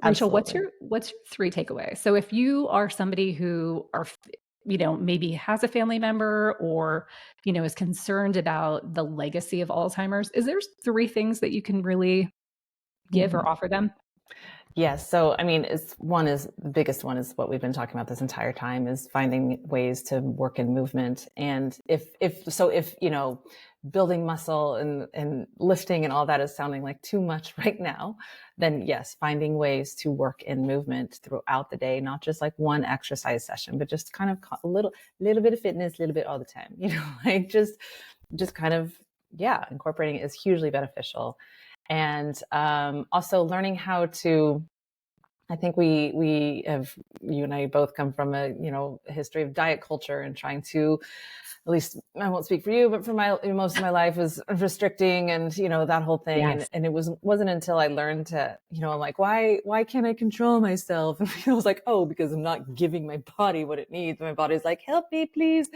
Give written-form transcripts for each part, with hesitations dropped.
Rachel, Absolutely. what's your three takeaways? So if you are somebody who maybe has a family member or, is concerned about the legacy of Alzheimer's, is there three things that you can really give or Mhm. offer them? Yes. So, I mean, the biggest one is what we've been talking about this entire time is finding ways to work in movement. And if building muscle and lifting and all that is sounding like too much right now, then yes, finding ways to work in movement throughout the day, not just like one exercise session, but just kind of a little bit of fitness, a little bit all the time, like just kind of, yeah, incorporating it is hugely beneficial. And also learning how to, I think you and I both come from a history of diet culture and trying to, at least I won't speak for you, but for most of my life was restricting and, that whole thing. Yes. And it wasn't until I learned to, I'm like, why can't I control myself? And I was like, oh, because I'm not giving my body what it needs. My body's like, help me, please.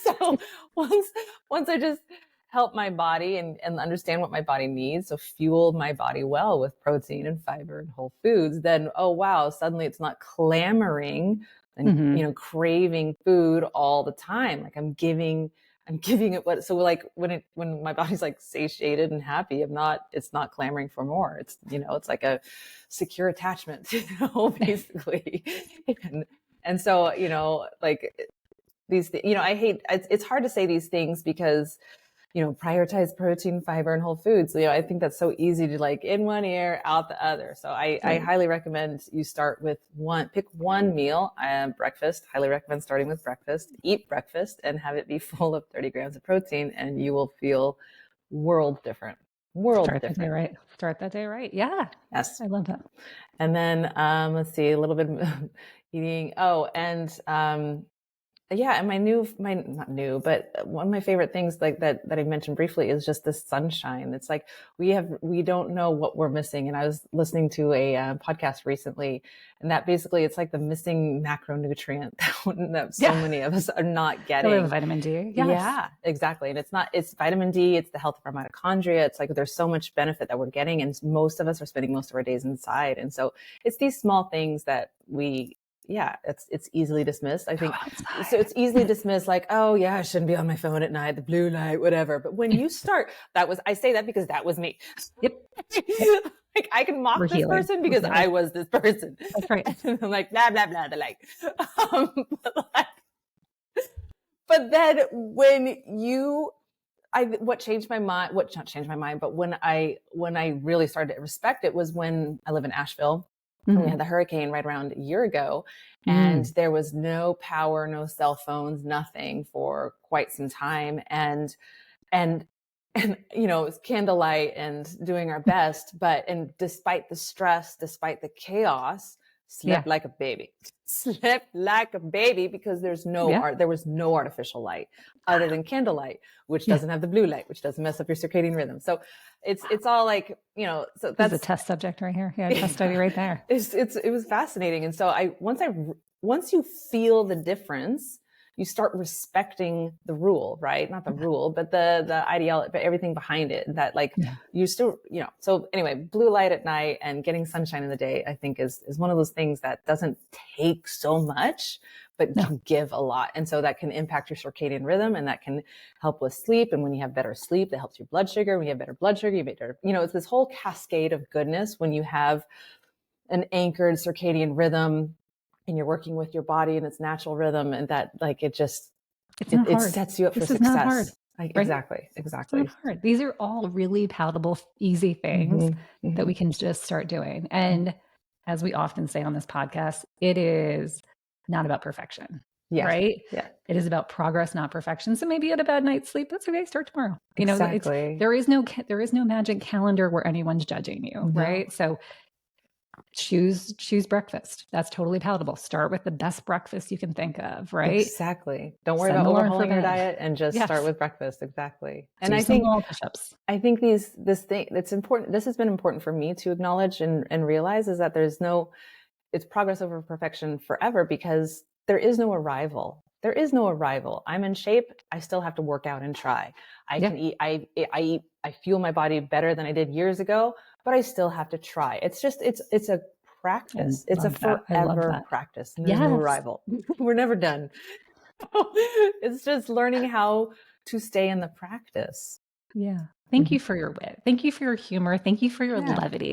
So once I just help my body and understand what my body needs, so fuel my body well with protein and fiber and whole foods, then, oh, wow, suddenly it's not clamoring and, Mm-hmm. craving food all the time. Like I'm giving it so like when my body's like satiated and happy, it's not clamoring for more. It's like a secure attachment, basically. And so, like I hate, it's hard to say these things because, prioritize protein, fiber, and whole foods. So, I think that's so easy to like in one ear, out the other. So I Right. highly recommend you start with pick one meal, breakfast. Highly recommend starting with breakfast. Eat breakfast and have it be full of 30 grams of protein, and you will feel world different. World Start that day different. right. Start that day right. Yeah. Yes. I love that. And then let's see, a little bit eating. Oh, and yeah, and my not new, but one of my favorite things like that I mentioned briefly is just the sunshine. It's like we don't know what we're missing. And I was listening to a podcast recently, and that basically it's like the missing macronutrient that so Yeah. many of us are not I love getting. vitamin D. Yes. Yeah, exactly. And it's vitamin D, it's the health of our mitochondria. It's like there's so much benefit that we're getting, and most of us are spending most of our days inside. And so it's these small things that yeah, it's easily dismissed. I Go think so. outside. It's easily dismissed, like, oh yeah, I shouldn't be on my phone at night, the blue light, whatever. But when you start, I say that because that was me. Yep. Yep. Like I can We're mock this healing. person We're because healing. I was this person. That's right. And I'm like blah blah blah, the like. But but then when what changed my mind, what not changed my mind, but when I really started to respect it was when I live in Asheville. And we Mm-hmm. had the hurricane right around a year ago, and Mm. there was no power, no cell phones, nothing for quite some time. And it was candlelight and doing our best, and despite the stress, despite the chaos, Yeah. slept like a baby. Slept like a baby because there Yeah. was no artificial light other than candlelight, which Yeah. doesn't have the blue light, which doesn't mess up your circadian rhythm. So it's all like, so This is a that's test subject right here. Yeah. Test study right there. it was fascinating. And so once you feel the difference, you start respecting the rule, right? Not the rule, but the ideology, but everything behind it. That like Yeah. you still, so anyway, blue light at night and getting sunshine in the day, I think is one of those things that doesn't take so much, but No. can give a lot. And so that can impact your circadian rhythm, and that can help with sleep. And when you have better sleep, that helps your blood sugar. When you have better blood sugar, it's this whole cascade of goodness when you have an anchored circadian rhythm and you're working with your body and its natural rhythm, and that like It's not it hard. sets you up for This is not hard. success. Right? Exactly. It's not hard. These are all really palatable, easy things Mm-hmm, that mm-hmm. we can just start doing. And as we often say on this podcast, it is not about perfection, Yeah. right? Yeah. It is about progress, not perfection. So maybe you had a bad night's sleep. That's okay. Start tomorrow. Exactly. There is no magic calendar where anyone's judging you, No. right? So choose breakfast. That's totally palatable. Start with the best breakfast you can think of, right? Exactly. Don't worry Set about an alarm for overhauling your bed. diet and just start Yes. with breakfast. Exactly. And Do some wall push-ups. I think this thing that's important. This has been important for me to acknowledge and realize is that it's progress over perfection forever, because there is no arrival. There is no arrival. I'm in shape. I still have to work out and try. I Yeah. can eat. I fuel my body better than I did years ago, but I still have to try. It's a I practice. It's a love that. I love forever that. practice. And there's no Yes. arrival. We're never done. It's just learning how to stay in the practice. Yeah. Thank you for your wit. Thank you for your humor. Thank you for your Yeah. levity.